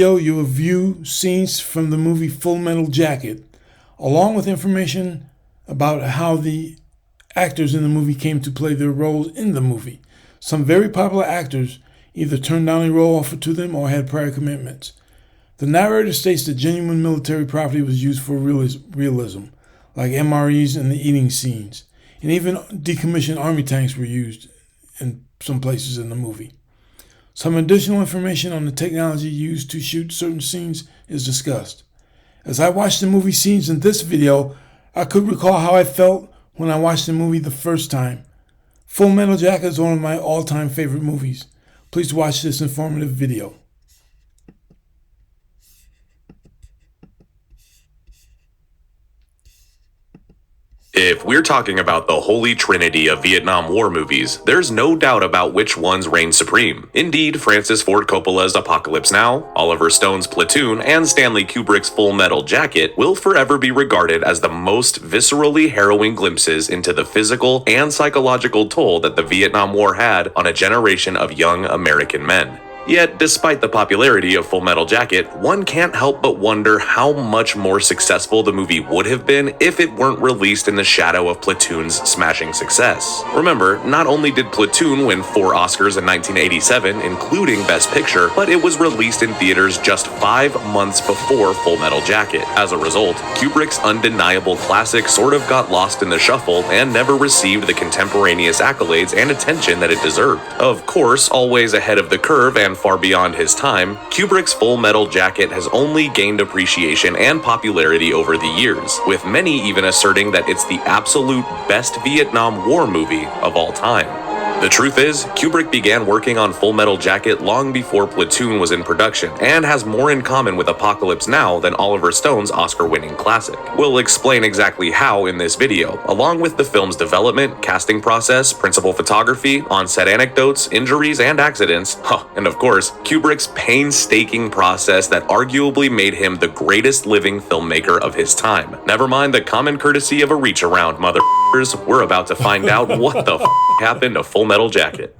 You will view scenes from the movie Full Metal Jacket, along with information about how the actors in the movie came to play their roles in the movie. Some very popular actors either turned down a role offered to them or had prior commitments. The narrator states that genuine military property was used for realism, like MREs in the eating scenes, and even decommissioned army tanks were used in some places in the movie. Some additional information on the technology used to shoot certain scenes is discussed. As I watched the movie scenes in this video, I could recall how I felt when I watched the movie the first time. Full Metal Jacket is one of my all-time favorite movies. Please watch this informative video. If we're talking about the holy trinity of Vietnam War movies, there's no doubt about which ones reign supreme. Indeed, Francis Ford Coppola's Apocalypse Now, Oliver Stone's Platoon, and Stanley Kubrick's Full Metal Jacket will forever be regarded as the most viscerally harrowing glimpses into the physical and psychological toll that the Vietnam War had on a generation of young American men. Yet, despite the popularity of Full Metal Jacket, one can't help but wonder how much more successful the movie would have been if it weren't released in the shadow of Platoon's smashing success. Remember, not only did Platoon win 4 Oscars in 1987, including Best Picture, but it was released in theaters just 5 months before Full Metal Jacket. As a result, Kubrick's undeniable classic sort of got lost in the shuffle and never received the contemporaneous accolades and attention that it deserved. Of course, always ahead of the curve and far beyond his time, Kubrick's Full Metal Jacket has only gained appreciation and popularity over the years, with many even asserting that it's the absolute best Vietnam War movie of all time. The truth is, Kubrick began working on Full Metal Jacket long before Platoon was in production, and has more in common with Apocalypse Now than Oliver Stone's Oscar-winning classic. We'll explain exactly how in this video, along with the film's development, casting process, principal photography, on-set anecdotes, injuries and accidents, and of course, Kubrick's painstaking process that arguably made him the greatest living filmmaker of his time. Never mind the common courtesy of a reach-around, motherfuckers, we're about to find out what the happened to Full Metal Jacket.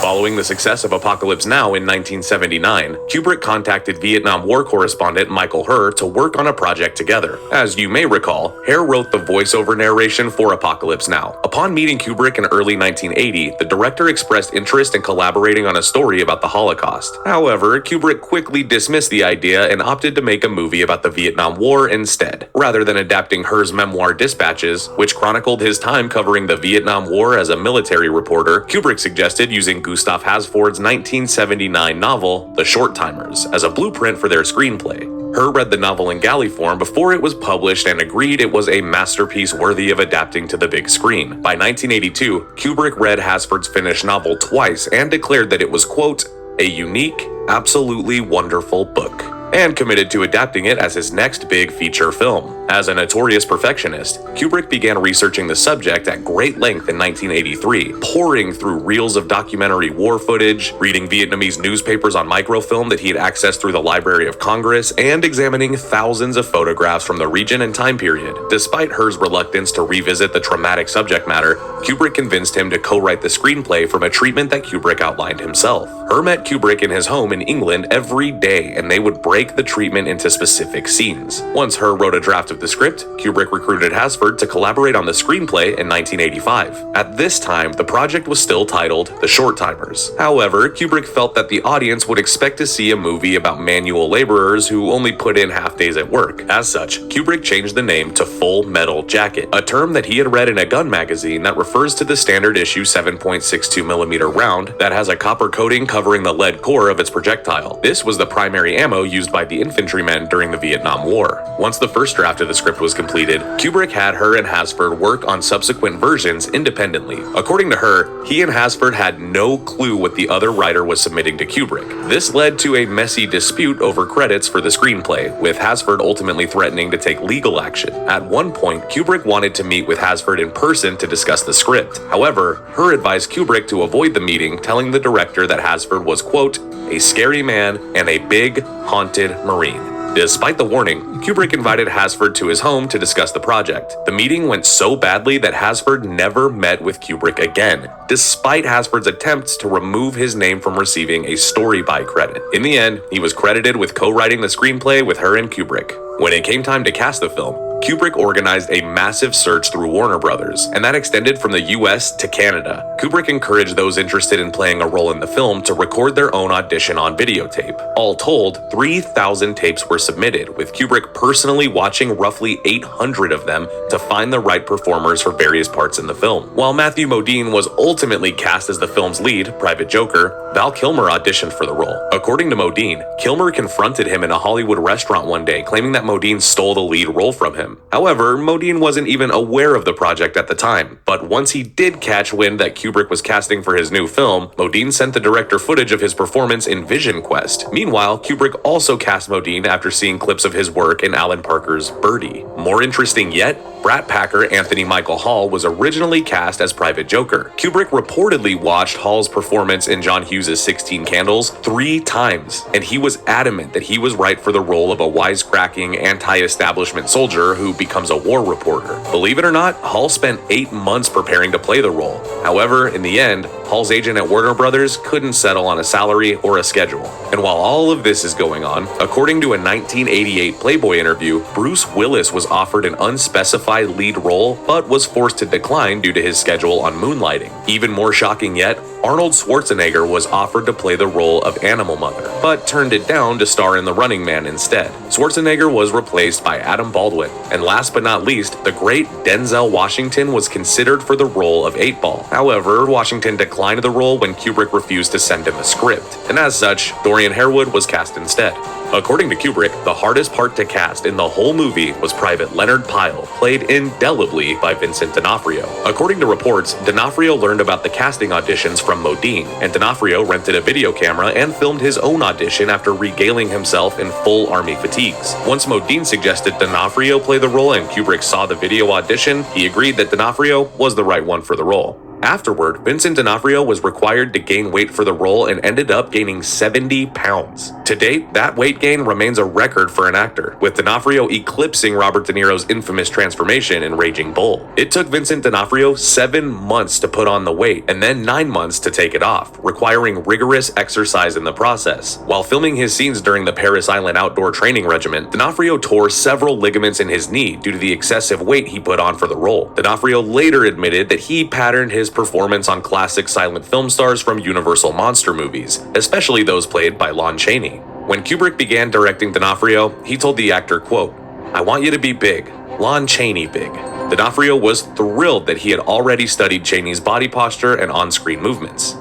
Following the success of Apocalypse Now in 1979, Kubrick contacted Vietnam War correspondent Michael Herr to work on a project together. As you may recall, Herr wrote the voiceover narration for Apocalypse Now. Upon meeting Kubrick in early 1980, the director expressed interest in collaborating on a story about the Holocaust. However, Kubrick quickly dismissed the idea and opted to make a movie about the Vietnam War instead. Rather than adapting Herr's memoir Dispatches, which chronicled his time covering the Vietnam War as a military reporter, Kubrick suggested using Gustav Hasford's 1979 novel, The Short Timers, as a blueprint for their screenplay. Herr read the novel in galley form before it was published and agreed it was a masterpiece worthy of adapting to the big screen. By 1982, Kubrick read Hasford's finished novel twice and declared that it was, quote, a unique, absolutely wonderful book, and committed to adapting it as his next big feature film. As a notorious perfectionist, Kubrick began researching the subject at great length in 1983, poring through reels of documentary war footage, reading Vietnamese newspapers on microfilm that he had accessed through the Library of Congress, and examining thousands of photographs from the region and time period. Despite Herr's reluctance to revisit the traumatic subject matter, Kubrick convinced him to co-write the screenplay from a treatment that Kubrick outlined himself. Herr met Kubrick in his home in England every day, and they would break the treatment into specific scenes. Once Herr wrote a draft of the script, Kubrick recruited Hasford to collaborate on the screenplay in 1985. At this time, the project was still titled The Short Timers. However, Kubrick felt that the audience would expect to see a movie about manual laborers who only put in half days at work. As such, Kubrick changed the name to Full Metal Jacket, a term that he had read in a gun magazine that refers to the standard issue 7.62mm round that has a copper coating covering the lead core of its projectile. This was the primary ammo used by the infantrymen during the Vietnam War. Once the first draft of the script was completed, Kubrick had Herr and Hasford work on subsequent versions independently. According to Herr, he and Hasford had no clue what the other writer was submitting to Kubrick. This led to a messy dispute over credits for the screenplay, with Hasford ultimately threatening to take legal action. At one point, Kubrick wanted to meet with Hasford in person to discuss the script. However, Herr advised Kubrick to avoid the meeting, telling the director that Hasford was, quote, a scary man and a big, haunted Marine. Despite the warning, Kubrick invited Hasford to his home to discuss the project. The meeting went so badly that Hasford never met with Kubrick again, despite Hasford's attempts to remove his name from receiving a story by credit. In the end, he was credited with co-writing the screenplay with her and Kubrick. When it came time to cast the film, Kubrick organized a massive search through Warner Brothers, and that extended from the US to Canada. Kubrick encouraged those interested in playing a role in the film to record their own audition on videotape. All told, 3,000 tapes were submitted, with Kubrick personally watching roughly 800 of them to find the right performers for various parts in the film. While Matthew Modine was ultimately cast as the film's lead, Private Joker, Val Kilmer auditioned for the role. According to Modine, Kilmer confronted him in a Hollywood restaurant one day, claiming that Modine stole the lead role from him. However, Modine wasn't even aware of the project at the time, but once he did catch wind that Kubrick was casting for his new film, Modine sent the director footage of his performance in Vision Quest. Meanwhile, Kubrick also cast Modine after seeing clips of his work in Alan Parker's Birdie. More interesting yet, Brat Packer Anthony Michael Hall was originally cast as Private Joker. Kubrick reportedly watched Hall's performance in John Hughes' 16 Candles 3 times, and he was adamant that he was right for the role of a wisecracking, anti-establishment soldier who becomes a war reporter. Believe it or not, Hall spent 8 months preparing to play the role. However, in the end, Hall's agent at Warner Brothers couldn't settle on a salary or a schedule. And while all of this is going on, according to a 1988 Playboy interview, Bruce Willis was offered an unspecified lead role, but was forced to decline due to his schedule on Moonlighting. Even more shocking yet, Arnold Schwarzenegger was offered to play the role of Animal Mother, but turned it down to star in The Running Man instead. Schwarzenegger was replaced by Adam Baldwin, and last but not least, the great Denzel Washington was considered for the role of 8-Ball. However, Washington declined the role when Kubrick refused to send him a script, and as such, Dorian Harewood was cast instead. According to Kubrick, the hardest part to cast in the whole movie was Private Leonard Pyle, played indelibly by Vincent D'Onofrio. According to reports, D'Onofrio learned about the casting auditions from Modine, and D'Onofrio rented a video camera and filmed his own audition after regaling himself in full army fatigues. Once Modine suggested D'Onofrio play the role and Kubrick saw the video audition, he agreed that D'Onofrio was the right one for the role. Afterward, Vincent D'Onofrio was required to gain weight for the role and ended up gaining 70 pounds. To date, that weight gain remains a record for an actor, with D'Onofrio eclipsing Robert De Niro's infamous transformation in Raging Bull. It took Vincent D'Onofrio 7 months to put on the weight, and then 9 months to take it off, requiring rigorous exercise in the process. While filming his scenes during the Paris Island outdoor training regimen, D'Onofrio tore several ligaments in his knee due to the excessive weight he put on for the role. D'Onofrio later admitted that he patterned his performance on classic silent film stars from Universal monster movies, especially those played by Lon Chaney. When Kubrick began directing D'Onofrio, he told the actor, quote, "I want you to be big, Lon Chaney big." D'Onofrio was thrilled that he had already studied Chaney's body posture and on-screen movements.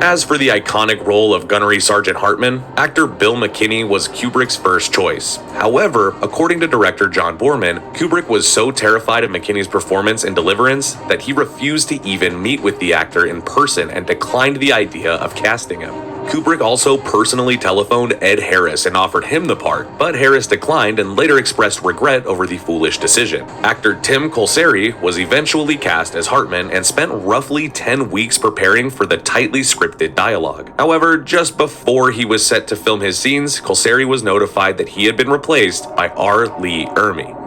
As for the iconic role of Gunnery Sergeant Hartman, actor Bill McKinney was Kubrick's first choice. However, according to director John Boorman, Kubrick was so terrified of McKinney's performance in Deliverance that he refused to even meet with the actor in person and declined the idea of casting him. Kubrick also personally telephoned Ed Harris and offered him the part, but Harris declined and later expressed regret over the foolish decision. Actor Tim Colseri was eventually cast as Hartman and spent roughly 10 weeks preparing for the tightly scripted dialogue. However, just before he was set to film his scenes, Colseri was notified that he had been replaced by R. Lee Ermey.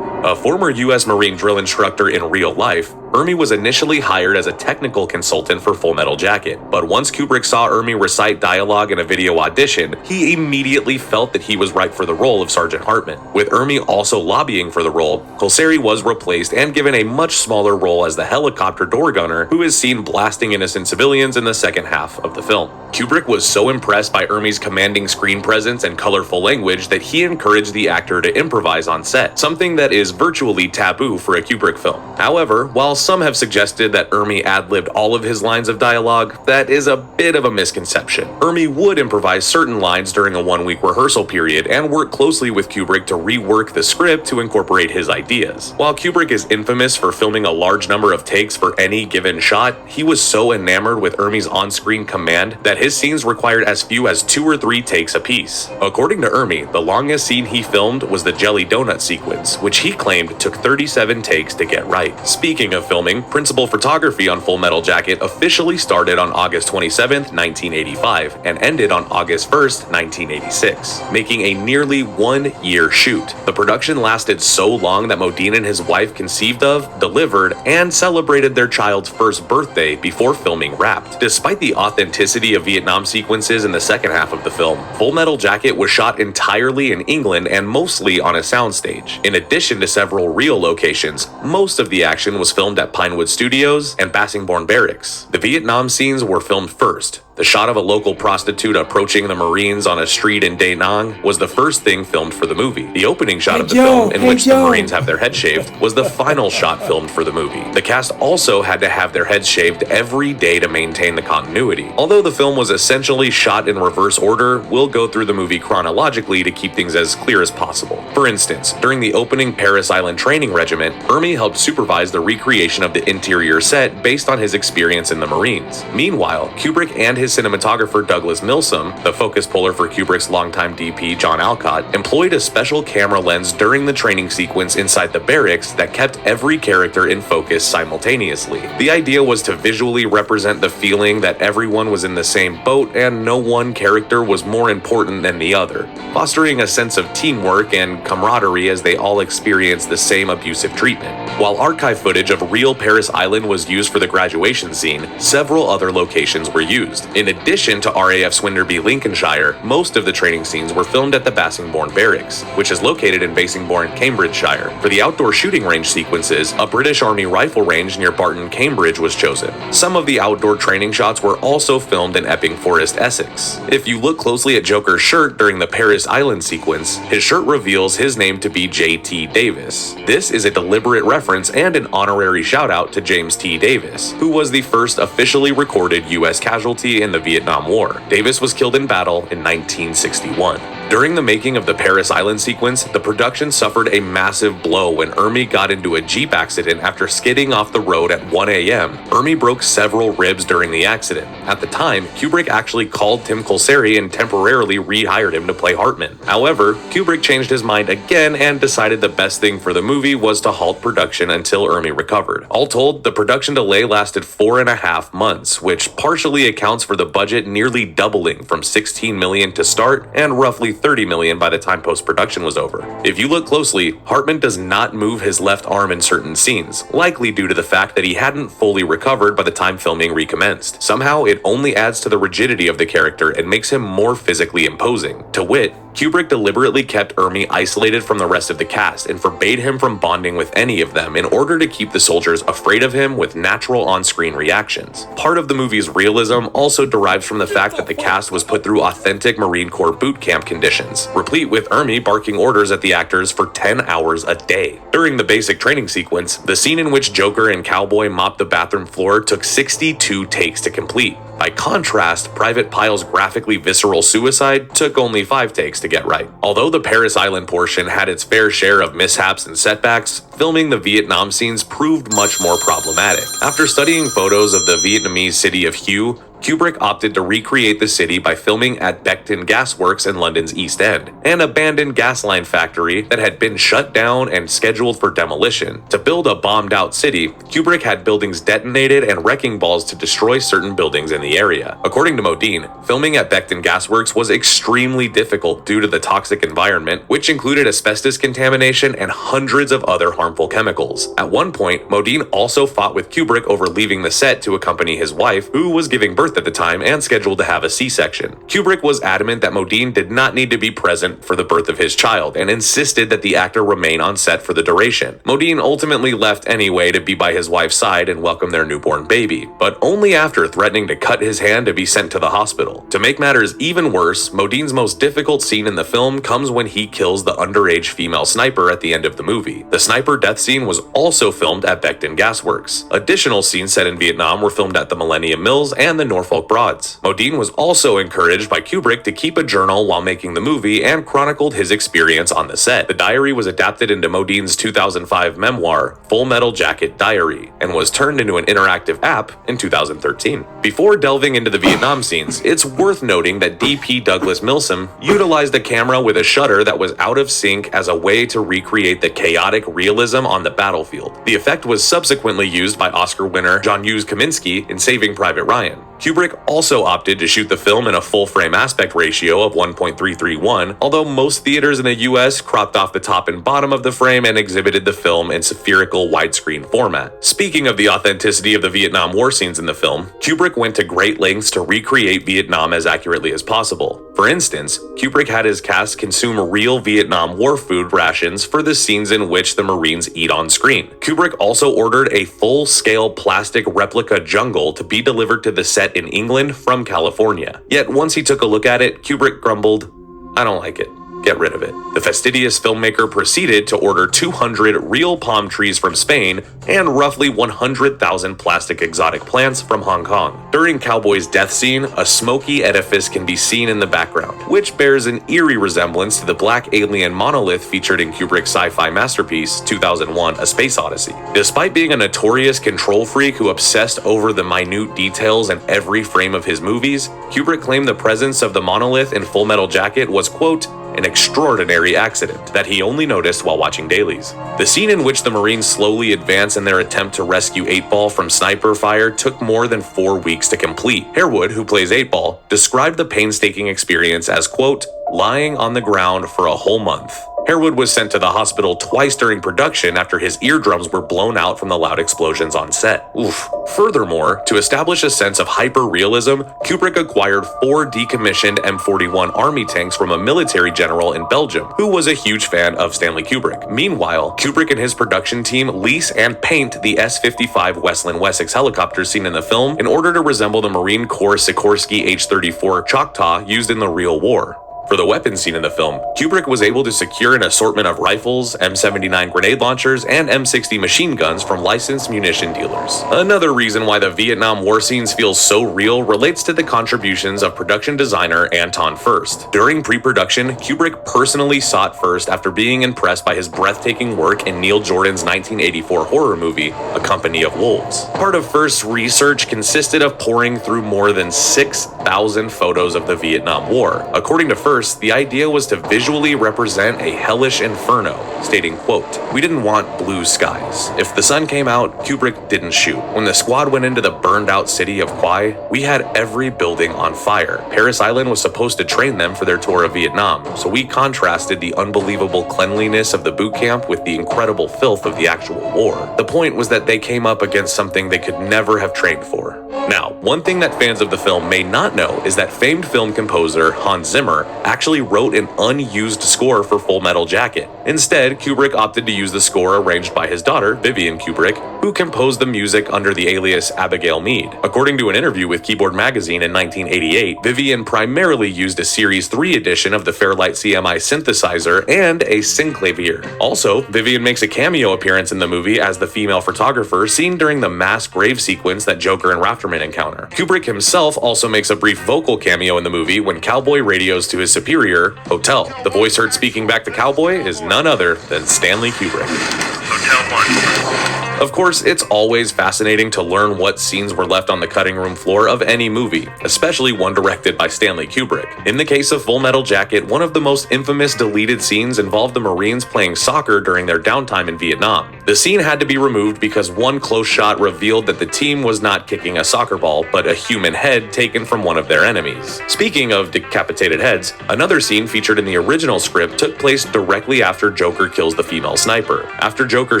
A former U.S. Marine drill instructor in real life, Ermey was initially hired as a technical consultant for Full Metal Jacket, but once Kubrick saw Ermey recite dialogue in a video audition, he immediately felt that he was right for the role of Sergeant Hartman. With Ermey also lobbying for the role, Colseri was replaced and given a much smaller role as the helicopter door gunner who is seen blasting innocent civilians in the second half of the film. Kubrick was so impressed by Ermey's commanding screen presence and colorful language that he encouraged the actor to improvise on set, something that is virtually taboo for a Kubrick film. However, while some have suggested that Ermey ad-libbed all of his lines of dialogue, that is a bit of a misconception. Ermey would improvise certain lines during a 1-week rehearsal period and work closely with Kubrick to rework the script to incorporate his ideas. While Kubrick is infamous for filming a large number of takes for any given shot, he was so enamored with Ermey's on-screen command that his scenes required as few as 2 or 3 takes apiece. According to Ermey, the longest scene he filmed was the jelly donut sequence, which he claimed took 37 takes to get right. Speaking of filming, principal photography on Full Metal Jacket officially started on August 27, 1985, and ended on August 1, 1986, making a nearly 1-year shoot. The production lasted so long that Modine and his wife conceived of, delivered, and celebrated their child's first birthday before filming wrapped. Despite the authenticity of Vietnam sequences in the second half of the film, Full Metal Jacket was shot entirely in England and mostly on a soundstage. In addition to several real locations, most of the action was filmed at Pinewood Studios and Bassingbourn Barracks. The Vietnam scenes were filmed first. The shot of a local prostitute approaching the Marines on a street in Da Nang was the first thing filmed for the movie. The opening shot of the film, in which the Marines have their heads shaved, was the final shot filmed for the movie. The cast also had to have their heads shaved every day to maintain the continuity. Although the film was essentially shot in reverse order, we'll go through the movie chronologically to keep things as clear as possible. For instance, during the opening Parris Island training regiment, Ermey helped supervise the recreation of the interior set based on his experience in the Marines. Meanwhile, Kubrick and his cinematographer Douglas Milsom, the focus puller for Kubrick's longtime DP John Alcott, employed a special camera lens during the training sequence inside the barracks that kept every character in focus simultaneously. The idea was to visually represent the feeling that everyone was in the same boat and no one character was more important than the other, fostering a sense of teamwork and camaraderie as they all experienced the same abusive treatment. While archive footage of real Parris Island was used for the graduation scene, several other locations were used. In addition to RAF Swinderby, Lincolnshire, most of the training scenes were filmed at the Bassingbourn Barracks, which is located in Bassingbourn, Cambridgeshire. For the outdoor shooting range sequences, a British Army rifle range near Barton, Cambridge was chosen. Some of the outdoor training shots were also filmed in Epping Forest, Essex. If you look closely at Joker's shirt during the Parris Island sequence, his shirt reveals his name to be J.T. Davis. This is a deliberate reference and an honorary shout out to James T. Davis, who was the first officially recorded U.S. casualty in the Vietnam War. Davis was killed in battle in 1961. During the making of the Parris Island sequence, the production suffered a massive blow when Ermey got into a Jeep accident after skidding off the road at 1 a.m. Ermey broke several ribs during the accident. At the time, Kubrick actually called Tim Colseri and temporarily rehired him to play Hartman. However, Kubrick changed his mind again and decided the best thing for the movie was to halt production until Ermey recovered. All told, the production delay lasted 4.5 months, which partially accounts for the budget nearly doubling from $16 million to start and roughly $30 million by the time post-production was over. If you look closely, Hartman does not move his left arm in certain scenes, likely due to the fact that he hadn't fully recovered by the time filming recommenced. Somehow, it only adds to the rigidity of the character and makes him more physically imposing. To wit, Kubrick deliberately kept Ermey isolated from the rest of the cast and forbade him from bonding with any of them in order to keep the soldiers afraid of him with natural on-screen reactions. Part of the movie's realism also derives from the fact that the cast was put through authentic Marine Corps boot camp conditions, replete with Ermey barking orders at the actors for 10 hours a day. During the basic training sequence, the scene in which Joker and Cowboy mopped the bathroom floor took 62 takes to complete. By contrast, Private Pyle's graphically visceral suicide took only 5 takes to get right. Although the Parris Island portion had its fair share of mishaps and setbacks, filming the Vietnam scenes proved much more problematic. After studying photos of the Vietnamese city of Hue, Kubrick opted to recreate the city by filming at Beckton Gas Works in London's East End, an abandoned gas line factory that had been shut down and scheduled for demolition. To build a bombed-out city, Kubrick had buildings detonated and wrecking balls to destroy certain buildings in the area. According to Modine, filming at Beckton Gas Works was extremely difficult due to the toxic environment, which included asbestos contamination and hundreds of other harmful chemicals. At one point, Modine also fought with Kubrick over leaving the set to accompany his wife, who was giving birth at the time and scheduled to have a C-section. Kubrick was adamant that Modine did not need to be present for the birth of his child and insisted that the actor remain on set for the duration. Modine ultimately left anyway to be by his wife's side and welcome their newborn baby, but only after threatening to cut his hand to be sent to the hospital. To make matters even worse, Modine's most difficult scene in the film comes when he kills the underage female sniper at the end of the movie. The sniper death scene was also filmed at Beckton Gas Works. Additional scenes set in Vietnam were filmed at the Millennium Mills and the Norfolk Broads. Modine was also encouraged by Kubrick to keep a journal while making the movie and chronicled his experience on the set. The diary was adapted into Modine's 2005 memoir, Full Metal Jacket Diary, and was turned into an interactive app in 2013. Before delving into the Vietnam scenes, it's worth noting that D.P. Douglas Milsom utilized a camera with a shutter that was out of sync as a way to recreate the chaotic realism on the battlefield. The effect was subsequently used by Oscar winner Janusz Kaminski in Saving Private Ryan. Kubrick also opted to shoot the film in a full-frame aspect ratio of 1.331, although most theaters in the US cropped off the top and bottom of the frame and exhibited the film in spherical widescreen format. Speaking of the authenticity of the Vietnam War scenes in the film, Kubrick went to great lengths to recreate Vietnam as accurately as possible. For instance, Kubrick had his cast consume real Vietnam War food rations for the scenes in which the Marines eat on screen. Kubrick also ordered a full-scale plastic replica jungle to be delivered to the set in England from California. Yet once he took a look at it, Kubrick grumbled, "I don't like it. Get rid of it." The fastidious filmmaker proceeded to order 200 real palm trees from Spain and roughly 100,000 plastic exotic plants from Hong Kong. During Cowboy's death scene, a smoky edifice can be seen in the background, which bears an eerie resemblance to the black alien monolith featured in Kubrick's sci-fi masterpiece, 2001: A Space Odyssey. Despite being a notorious control freak who obsessed over the minute details in every frame of his movies, Kubrick claimed the presence of the monolith in Full Metal Jacket was, quote, an extraordinary accident that he only noticed while watching dailies. The scene in which the Marines slowly advance in their attempt to rescue 8-Ball from sniper fire took more than 4 weeks to complete. Harewood, who plays 8-Ball, described the painstaking experience as, quote, lying on the ground for a whole month. Harewood was sent to the hospital twice during production after his eardrums were blown out from the loud explosions on set. Oof. Furthermore, to establish a sense of hyper-realism, Kubrick acquired 4 decommissioned M41 Army tanks from a military general in Belgium, who was a huge fan of Stanley Kubrick. Meanwhile, Kubrick and his production team lease and paint the S-55 Westland Wessex helicopters seen in the film in order to resemble the Marine Corps Sikorsky H-34 Choctaw used in the real war. For the weapons scene in the film, Kubrick was able to secure an assortment of rifles, M79 grenade launchers, and M60 machine guns from licensed munition dealers. Another reason why the Vietnam War scenes feel so real relates to the contributions of production designer Anton Furst. During pre-production, Kubrick personally sought Furst after being impressed by his breathtaking work in Neil Jordan's 1984 horror movie, A Company of Wolves. Part of Furst's research consisted of poring through more than 6,000 photos of the Vietnam War. According to Furst, the idea was to visually represent a hellish inferno, stating, quote, "We didn't want blue skies. If the sun came out, Kubrick didn't shoot. When the squad went into the burned out city of Quai, we had every building on fire. Paris Island was supposed to train them for their tour of Vietnam, so we contrasted the unbelievable cleanliness of the boot camp with the incredible filth of the actual war. The point was that they came up against something they could never have trained for." Now, one thing that fans of the film may not know is that famed film composer Hans Zimmer actually wrote an unused score for Full Metal Jacket. Instead, Kubrick opted to use the score arranged by his daughter, Vivian Kubrick, who composed the music under the alias Abigail Mead. According to an interview with Keyboard Magazine in 1988, Vivian primarily used a Series 3 edition of the Fairlight CMI synthesizer and a synclavier. Also, Vivian makes a cameo appearance in the movie as the female photographer seen during the mass grave sequence that Joker and Rafterman encounter. Kubrick himself also makes a brief vocal cameo in the movie when Cowboy radios to his superior, Hotel. The voice heard speaking back to Cowboy is none other than Stanley Kubrick. Hotel 1. Of course, it's always fascinating to learn what scenes were left on the cutting room floor of any movie, especially one directed by Stanley Kubrick. In the case of Full Metal Jacket, one of the most infamous deleted scenes involved the Marines playing soccer during their downtime in Vietnam. The scene had to be removed because one close shot revealed that the team was not kicking a soccer ball, but a human head taken from one of their enemies. Speaking of decapitated heads, another scene featured in the original script took place directly after Joker kills the female sniper. After Joker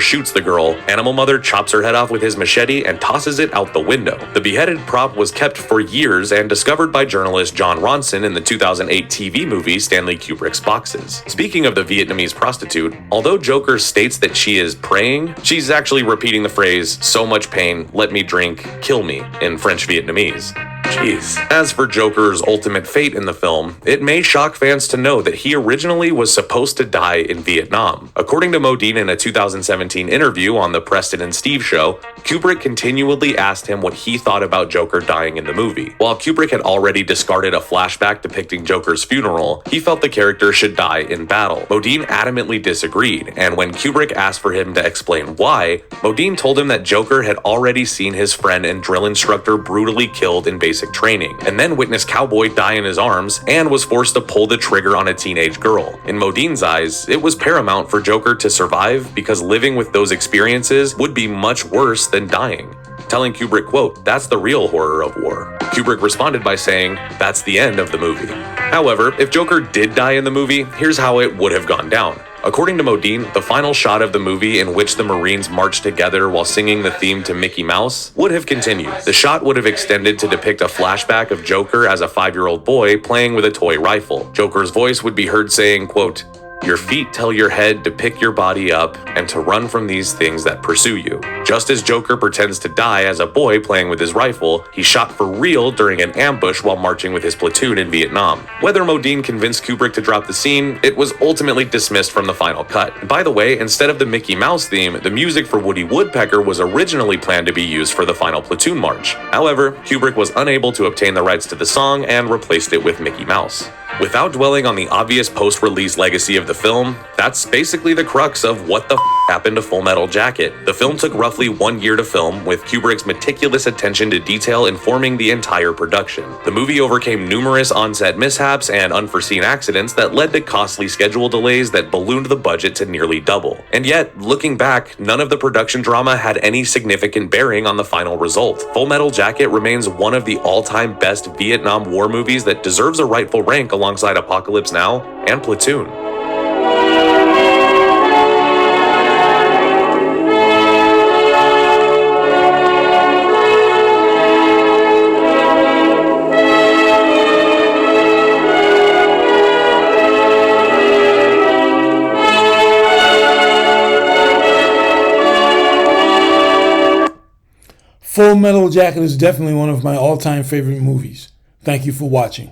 shoots the girl, Animal Mother chops her head off with his machete and tosses it out the window. The beheaded prop was kept for years and discovered by journalist John Ronson in the 2008 TV movie Stanley Kubrick's Boxes. Speaking of the Vietnamese prostitute, although Joker states that she is praying, she's actually repeating the phrase, "So much pain, let me drink, kill me," in French Vietnamese. Jeez. As for Joker's ultimate fate in the film, it may shock fans to know that he originally was supposed to die in Vietnam. According to Modine in a 2017 interview on the Preston and Steve show, Kubrick continually asked him what he thought about Joker dying in the movie. While Kubrick had already discarded a flashback depicting Joker's funeral, he felt the character should die in battle. Modine adamantly disagreed, and when Kubrick asked for him to explain why, Modine told him that Joker had already seen his friend and drill instructor brutally killed in basic training, and then witnessed Cowboy die in his arms and was forced to pull the trigger on a teenage girl. In Modine's eyes, it was paramount for Joker to survive because living with those experiences would be much worse than dying, telling Kubrick, quote, "That's the real horror of war." Kubrick responded by saying, "That's the end of the movie." However, if Joker did die in the movie, here's how it would have gone down. According to Modine, the final shot of the movie in which the Marines marched together while singing the theme to Mickey Mouse would have continued. The shot would have extended to depict a flashback of Joker as a 5-year-old boy playing with a toy rifle. Joker's voice would be heard saying, quote, "Your feet tell your head to pick your body up and to run from these things that pursue you." Just as Joker pretends to die as a boy playing with his rifle, he shot for real during an ambush while marching with his platoon in Vietnam. Whether Modine convinced Kubrick to drop the scene, it was ultimately dismissed from the final cut. And by the way, instead of the Mickey Mouse theme, the music for Woody Woodpecker was originally planned to be used for the final platoon march. However, Kubrick was unable to obtain the rights to the song and replaced it with Mickey Mouse. Without dwelling on the obvious post-release legacy of the film, that's basically the crux of what the happened to Full Metal Jacket. The film took roughly 1 year to film, with Kubrick's meticulous attention to detail informing the entire production. The movie overcame numerous on-set mishaps and unforeseen accidents that led to costly schedule delays that ballooned the budget to nearly double. And yet, looking back, none of the production drama had any significant bearing on the final result. Full Metal Jacket remains one of the all-time best Vietnam War movies that deserves a rightful rank alongside Apocalypse Now and Platoon. Full Metal Jacket is definitely one of my all-time favorite movies. Thank you for watching.